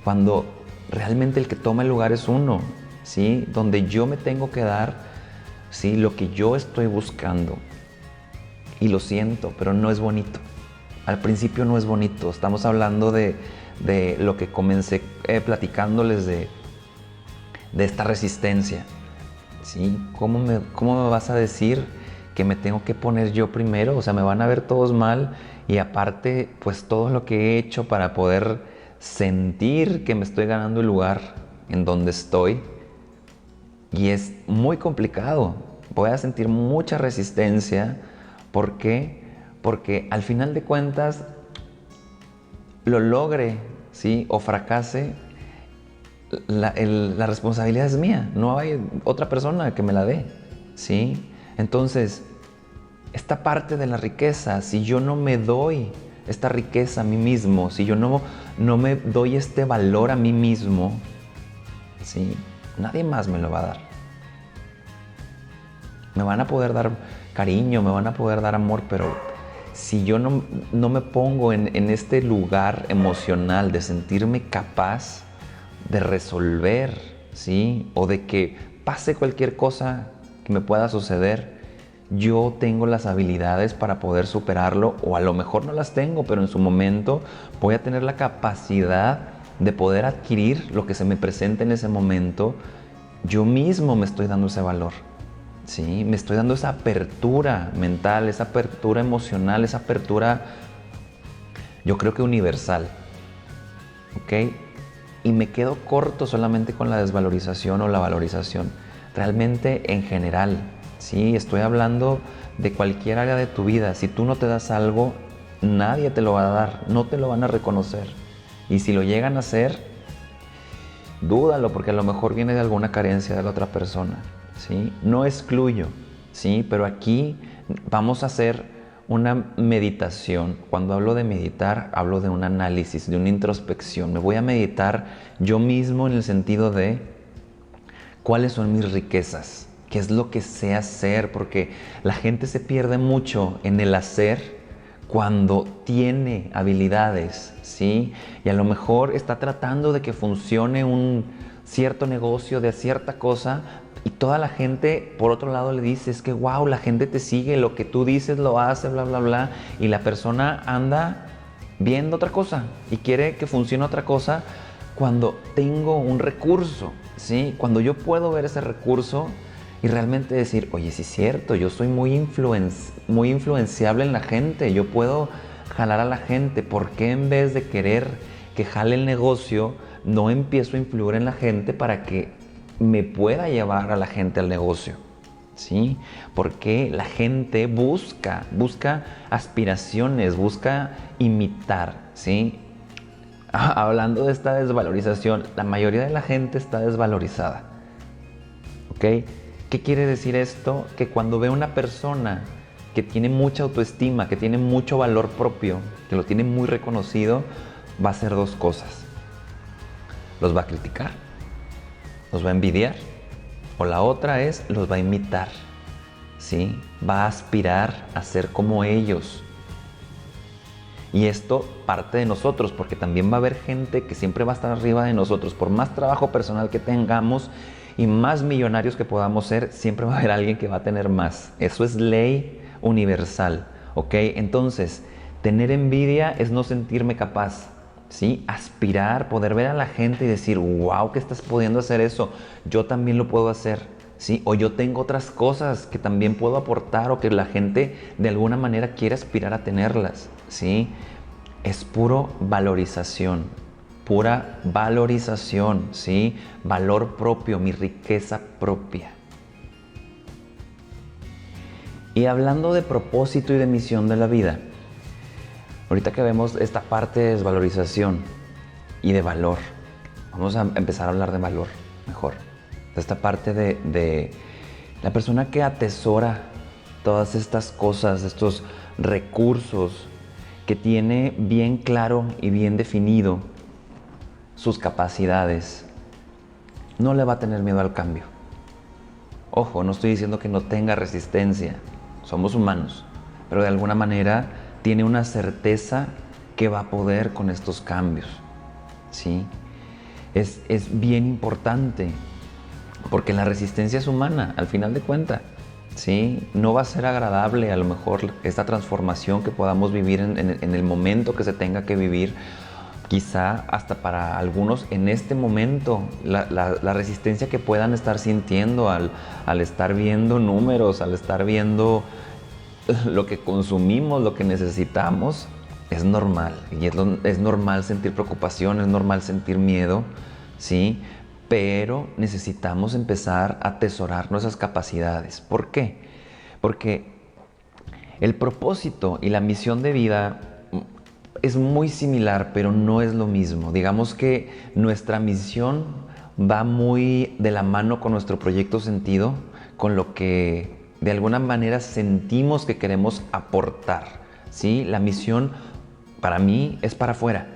cuando realmente el que toma el lugar es uno, ¿sí? Donde yo me tengo que dar, ¿sí? Lo que yo estoy buscando. Y lo siento, pero no es bonito. Al principio no es bonito. Estamos hablando de lo que comencé platicándoles de esta resistencia, ¿sí? ¿Cómo me vas a decir que me tengo que poner yo primero? O sea, me van a ver todos mal y aparte, pues todo lo que he hecho para poder sentir que me estoy ganando el lugar en donde estoy. Y es muy complicado. Voy a sentir mucha resistencia. ¿Por qué? porque al final de cuentas, lo logre, ¿sí? O fracase, la responsabilidad es mía, no hay otra persona que me la dé, ¿sí? Entonces, esta parte de la riqueza, si yo no me doy esta riqueza a mí mismo, si yo no me doy este valor a mí mismo, ¿sí? Nadie más me lo va a dar. Me van a poder dar cariño, me van a poder dar amor, pero si yo no me pongo en este lugar emocional de sentirme capaz de resolver, ¿sí? O de que pase cualquier cosa que me pueda suceder, yo tengo las habilidades para poder superarlo, o a lo mejor no las tengo, pero en su momento voy a tener la capacidad de poder adquirir lo que se me presente en ese momento. Yo mismo me estoy dando ese valor, ¿sí? Me estoy dando esa apertura mental, esa apertura emocional, esa apertura, yo creo que universal, ¿ok? Y me quedo corto solamente con la desvalorización o la valorización. Realmente en general, ¿sí? Estoy hablando de cualquier área de tu vida. Si tú no te das algo, nadie te lo va a dar, no te lo van a reconocer. Y si lo llegan a hacer, dúdalo, porque a lo mejor viene de alguna carencia de la otra persona, ¿sí? No excluyo, ¿sí? Pero aquí vamos a hacer una meditación. Cuando hablo de meditar, hablo de un análisis, de una introspección. Me voy a meditar yo mismo en el sentido de cuáles son mis riquezas, qué es lo que sé hacer, porque la gente se pierde mucho en el hacer cuando tiene habilidades, ¿sí? Y a lo mejor está tratando de que funcione un cierto negocio de cierta cosa, y toda la gente, por otro lado, le dice, es que wow, la gente te sigue, lo que tú dices lo hace, bla, bla, bla, y la persona anda viendo otra cosa y quiere que funcione otra cosa cuando tengo un recurso, ¿sí? Cuando yo puedo ver ese recurso y realmente decir, oye, sí es cierto, yo soy muy influenciable en la gente, yo puedo jalar a la gente. ¿Por qué en vez de querer que jale el negocio, no empiezo a influir en la gente para que me pueda llevar a la gente al negocio? ¿Sí? Porque la gente busca aspiraciones, busca imitar, ¿sí? Hablando de esta desvalorización, la mayoría de la gente está desvalorizada, ¿ok? ¿Qué quiere decir esto? Que cuando ve una persona que tiene mucha autoestima, que tiene mucho valor propio, que lo tiene muy reconocido, va a hacer dos cosas. Los va a criticar, los va a envidiar, o la otra es los va a imitar, ¿sí? Va a aspirar a ser como ellos. Y esto parte de nosotros, porque también va a haber gente que siempre va a estar arriba de nosotros. Por más trabajo personal que tengamos y más millonarios que podamos ser, siempre va a haber alguien que va a tener más. Eso es ley universal, ¿ok? Entonces, tener envidia es no sentirme capaz, ¿sí? Aspirar, poder ver a la gente y decir, wow, que estás pudiendo hacer eso, yo también lo puedo hacer, ¿sí? O yo tengo otras cosas que también puedo aportar, o que la gente de alguna manera quiere aspirar a tenerlas, ¿sí? Es pura valorización, ¿sí? Valor propio, mi riqueza propia. Y hablando de propósito y de misión de la vida, ahorita que vemos esta parte de desvalorización y de valor, vamos a empezar a hablar de valor mejor. Esta parte de la persona que atesora todas estas cosas, estos recursos, que tiene bien claro y bien definido sus capacidades, no le va a tener miedo al cambio. Ojo, no estoy diciendo que no tenga resistencia, somos humanos, pero de alguna manera tiene una certeza que va a poder con estos cambios, ¿sí? Es bien importante, porque la resistencia es humana, al final de cuentas, ¿sí? No va a ser agradable a lo mejor esta transformación que podamos vivir en el momento que se tenga que vivir. Quizá hasta para algunos en este momento, la resistencia que puedan estar sintiendo al estar viendo números, al estar viendo lo que consumimos, lo que necesitamos, es normal. Y es normal sentir preocupación, es normal sentir miedo, ¿sí? Pero necesitamos empezar a atesorar nuestras capacidades. ¿Por qué? Porque El propósito y la misión de vida es muy similar, pero no es lo mismo. Digamos que nuestra misión va muy de la mano con nuestro proyecto sentido, con lo que de alguna manera sentimos que queremos aportar, ¿sí? La misión para mí es para afuera,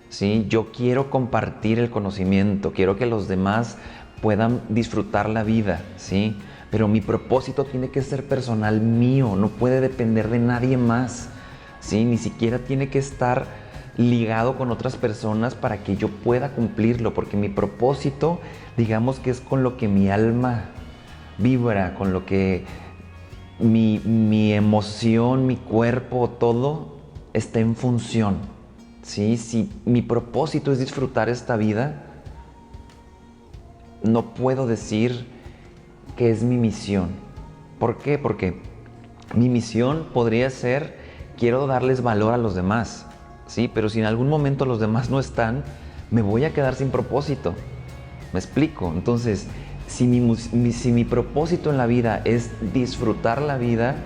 ¿sí? Yo quiero compartir el conocimiento, quiero que los demás puedan disfrutar la vida, ¿sí? Pero mi propósito tiene que ser personal mío, no puede depender de nadie más, ¿sí? Ni siquiera tiene que estar ligado con otras personas para que yo pueda cumplirlo, porque mi propósito, digamos que es con lo que mi alma vibra, con lo que mi emoción, mi cuerpo, todo está en función, ¿sí? Si mi propósito es disfrutar esta vida, no puedo decir que es mi misión. ¿Por qué? Porque mi misión podría ser, quiero darles valor a los demás, ¿sí? Pero si en algún momento los demás no están, me voy a quedar sin propósito. ¿Me explico? Entonces, si mi propósito en la vida es disfrutar la vida,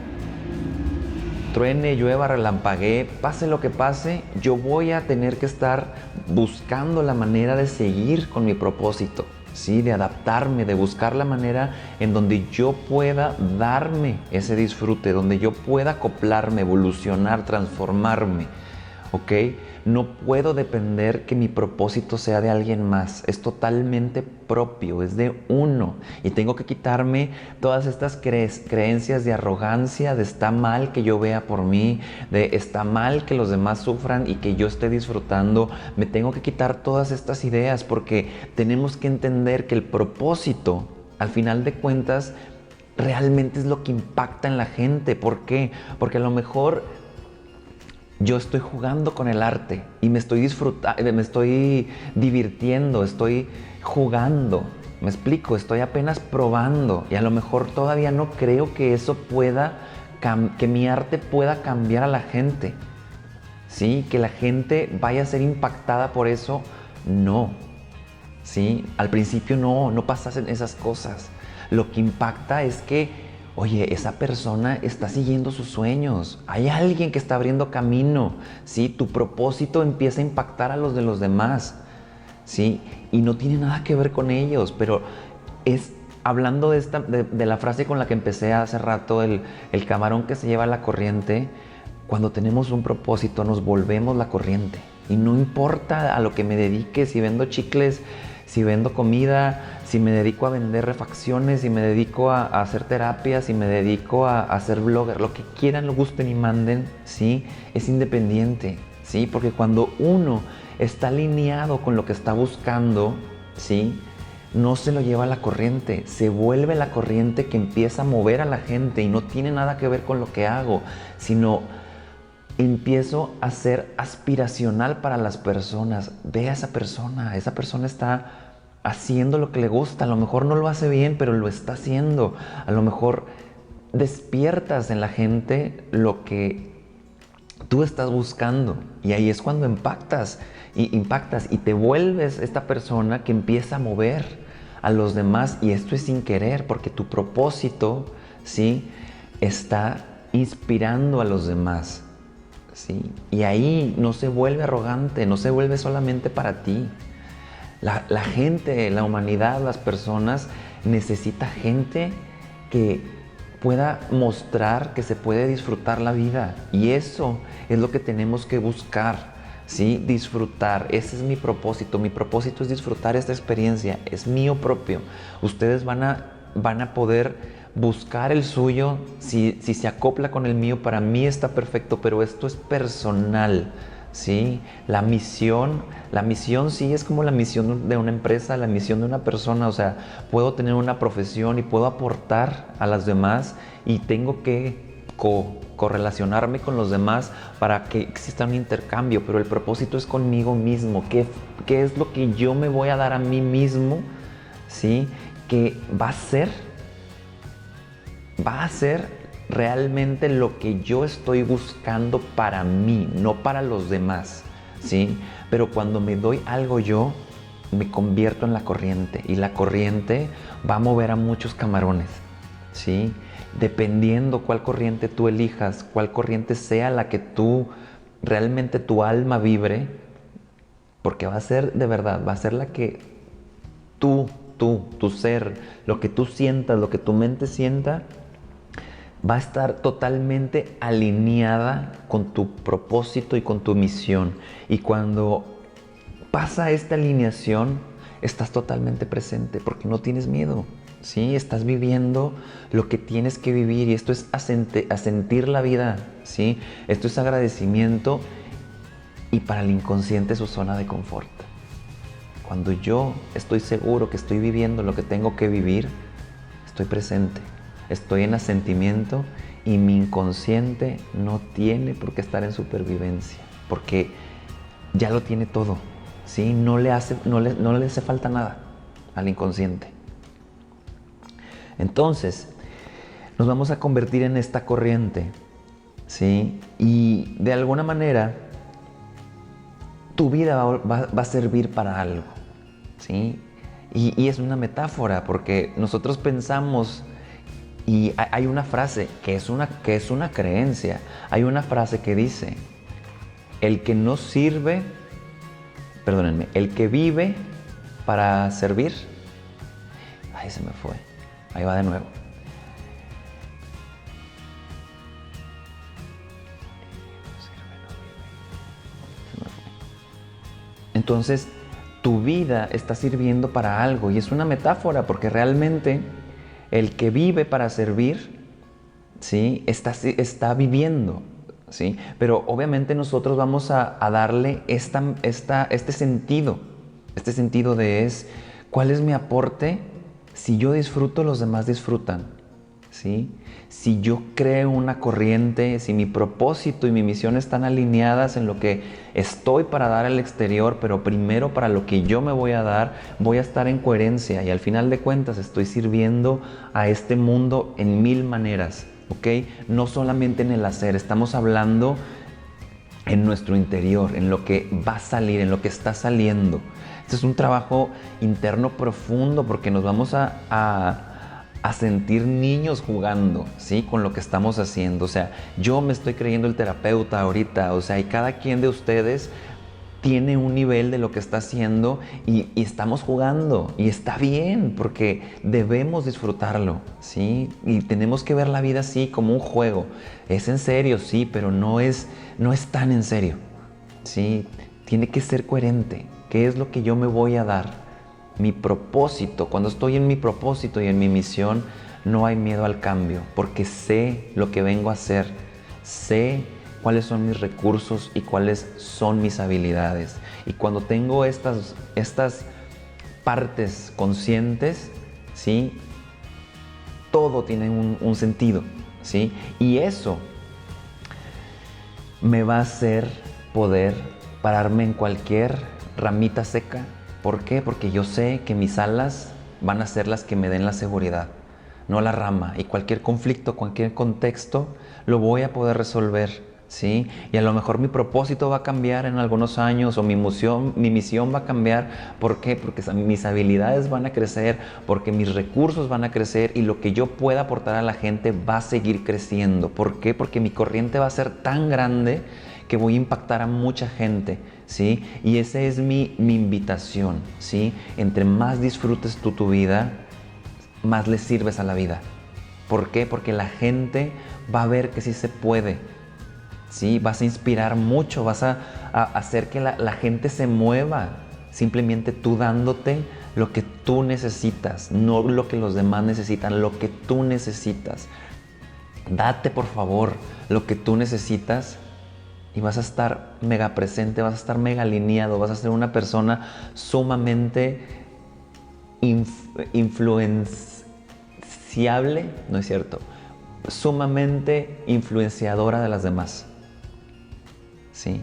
truene, llueva, relampaguee, pase lo que pase, yo voy a tener que estar buscando la manera de seguir con mi propósito, ¿sí? De adaptarme, de buscar la manera en donde yo pueda darme ese disfrute, donde yo pueda acoplarme, evolucionar, transformarme, ¿ok? No puedo depender que mi propósito sea de alguien más. Es totalmente propio, es de uno. Y tengo que quitarme todas estas creencias de arrogancia, de está mal que yo vea por mí, de está mal que los demás sufran y que yo esté disfrutando. Me tengo que quitar todas estas ideas porque tenemos que entender que el propósito, al final de cuentas, realmente es lo que impacta en la gente. ¿Por qué? Porque a lo mejor yo estoy jugando con el arte y me estoy divirtiendo, estoy jugando. Me explico, estoy apenas probando y a lo mejor todavía no creo que eso que mi arte pueda cambiar a la gente. ¿Sí? Que la gente vaya a ser impactada por eso, no. ¿Sí? Al principio no pasan esas cosas. Lo que impacta es que oye, esa persona está siguiendo sus sueños. Hay alguien que está abriendo camino, ¿sí? Tu propósito empieza a impactar a los de los demás, ¿sí? Y no tiene nada que ver con ellos, pero es hablando de la frase con la que empecé hace rato, el camarón que se lleva la corriente. Cuando tenemos un propósito nos volvemos la corriente. Y no importa a lo que me dedique, si vendo chicles, si vendo comida, si me dedico a vender refacciones, si me dedico a hacer terapias, si me dedico a ser blogger, lo que quieran, lo gusten y manden, ¿sí? Es independiente, ¿sí? Porque cuando uno está alineado con lo que está buscando, ¿sí? No se lo lleva la corriente, se vuelve la corriente que empieza a mover a la gente y no tiene nada que ver con lo que hago, sino empiezo a ser aspiracional para las personas. Ve a esa persona está haciendo lo que le gusta. A lo mejor no lo hace bien, pero lo está haciendo. A lo mejor despiertas en la gente lo que tú estás buscando y ahí es cuando impactas y te vuelves esta persona que empieza a mover a los demás, y esto es sin querer porque tu propósito, ¿sí? Está inspirando a los demás. ¿Sí? Y ahí no se vuelve arrogante, no se vuelve solamente para ti. La gente, la humanidad, las personas necesita gente que pueda mostrar que se puede disfrutar la vida. Y eso es lo que tenemos que buscar, ¿sí? Disfrutar. Ese es mi propósito. Mi propósito es disfrutar esta experiencia. Es mío propio. Ustedes van a poder buscar el suyo, si se acopla con el mío, para mí está perfecto, pero esto es personal, ¿sí? La misión sí es como la misión de una empresa, la misión de una persona, o sea, puedo tener una profesión y puedo aportar a las demás y tengo que correlacionarme con los demás para que exista un intercambio, pero el propósito es conmigo mismo. ¿Qué es lo que yo me voy a dar a mí mismo, ¿sí? Que va a ser realmente lo que yo estoy buscando para mí, no para los demás, ¿sí? Pero cuando me doy algo yo, me convierto en la corriente y la corriente va a mover a muchos camarones, ¿sí? dependiendo cuál corriente tú elijas, cuál corriente sea la que tú realmente tu alma vibre, porque va a ser de verdad, va a ser la que tu ser, lo que tú sientas, lo que tu mente sienta, va a estar totalmente alineada con tu propósito y con tu misión. Y cuando pasa esta alineación, estás totalmente presente porque no tienes miedo, ¿sí? Estás viviendo lo que tienes que vivir y esto es asentir la vida, ¿sí? Esto es agradecimiento y para el inconsciente es su zona de confort. Cuando yo estoy seguro que estoy viviendo lo que tengo que vivir, estoy presente, estoy en asentimiento y mi inconsciente no tiene por qué estar en supervivencia, porque ya lo tiene todo, ¿sí? No le hace falta nada al inconsciente. Entonces, nos vamos a convertir en esta corriente, ¿sí? Y de alguna manera, tu vida va a servir para algo, ¿sí? Y es una metáfora porque nosotros pensamos, y hay una frase que es una creencia, hay una frase que dice, el que no sirve, perdónenme, el que vive para servir, ay, se me fue, ahí va de nuevo. Entonces, tu vida está sirviendo para algo y es una metáfora porque realmente el que vive para servir, ¿sí? Está viviendo, ¿sí? Pero obviamente nosotros vamos a darle este sentido de ¿cuál es mi aporte? Si yo disfruto, los demás disfrutan, ¿sí? Si yo creo una corriente, si mi propósito y mi misión están alineadas en lo que estoy para dar al exterior, pero primero para lo que yo me voy a dar, voy a estar en coherencia y al final de cuentas estoy sirviendo a este mundo en 1000 maneras, ¿ok? No solamente en el hacer, estamos hablando en nuestro interior, en lo que va a salir, en lo que está saliendo. Este es un trabajo interno profundo porque nos vamos a sentir niños jugando, ¿sí? Con lo que estamos haciendo. O sea, yo me estoy creyendo el terapeuta ahorita, o sea, y cada quien de ustedes tiene un nivel de lo que está haciendo y estamos jugando y está bien porque debemos disfrutarlo, ¿sí? Y tenemos que ver la vida así como un juego. Es en serio, sí, pero no es tan en serio, ¿sí? Tiene que ser coherente. ¿Qué es lo que yo me voy a dar? Mi propósito, cuando estoy en mi propósito y en mi misión, no hay miedo al cambio, porque sé lo que vengo a hacer, sé cuáles son mis recursos y cuáles son mis habilidades. Y cuando tengo estas partes conscientes, ¿sí? Todo tiene un sentido, ¿sí? Y eso me va a hacer poder pararme en cualquier ramita seca. ¿Por qué? Porque yo sé que mis alas van a ser las que me den la seguridad, no la rama. Y cualquier conflicto, cualquier contexto, lo voy a poder resolver, ¿sí? Y a lo mejor mi propósito va a cambiar en algunos años o mi misión va a cambiar. ¿Por qué? Porque mis habilidades van a crecer, porque mis recursos van a crecer y lo que yo pueda aportar a la gente va a seguir creciendo. ¿Por qué? Porque mi corriente va a ser tan grande que voy a impactar a mucha gente, ¿sí? Y esa es mi invitación, ¿sí? Entre más disfrutes tú tu vida, más le sirves a la vida. ¿Por qué? Porque la gente va a ver que sí se puede, ¿sí? Vas a inspirar mucho, vas a hacer que la gente se mueva, simplemente tú dándote lo que tú necesitas, no lo que los demás necesitan, lo que tú necesitas. Date, por favor, lo que tú necesitas y vas a estar mega presente, vas a estar mega alineado, vas a ser una persona sumamente influenciable, no es cierto, sumamente influenciadora de las demás. ¿Sí?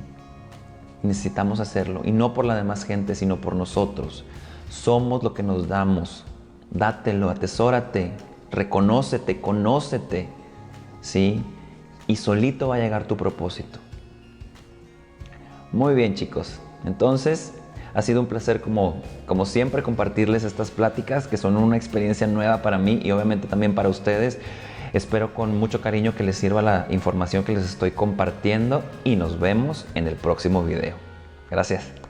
Necesitamos hacerlo y no por la demás gente, sino por nosotros. Somos lo que nos damos. Dátelo, atesórate, reconócete, conócete, ¿sí? Y solito va a llegar tu propósito. Muy bien, chicos, entonces ha sido un placer como siempre compartirles estas pláticas que son una experiencia nueva para mí y obviamente también para ustedes. Espero con mucho cariño que les sirva la información que les estoy compartiendo y nos vemos en el próximo video. Gracias.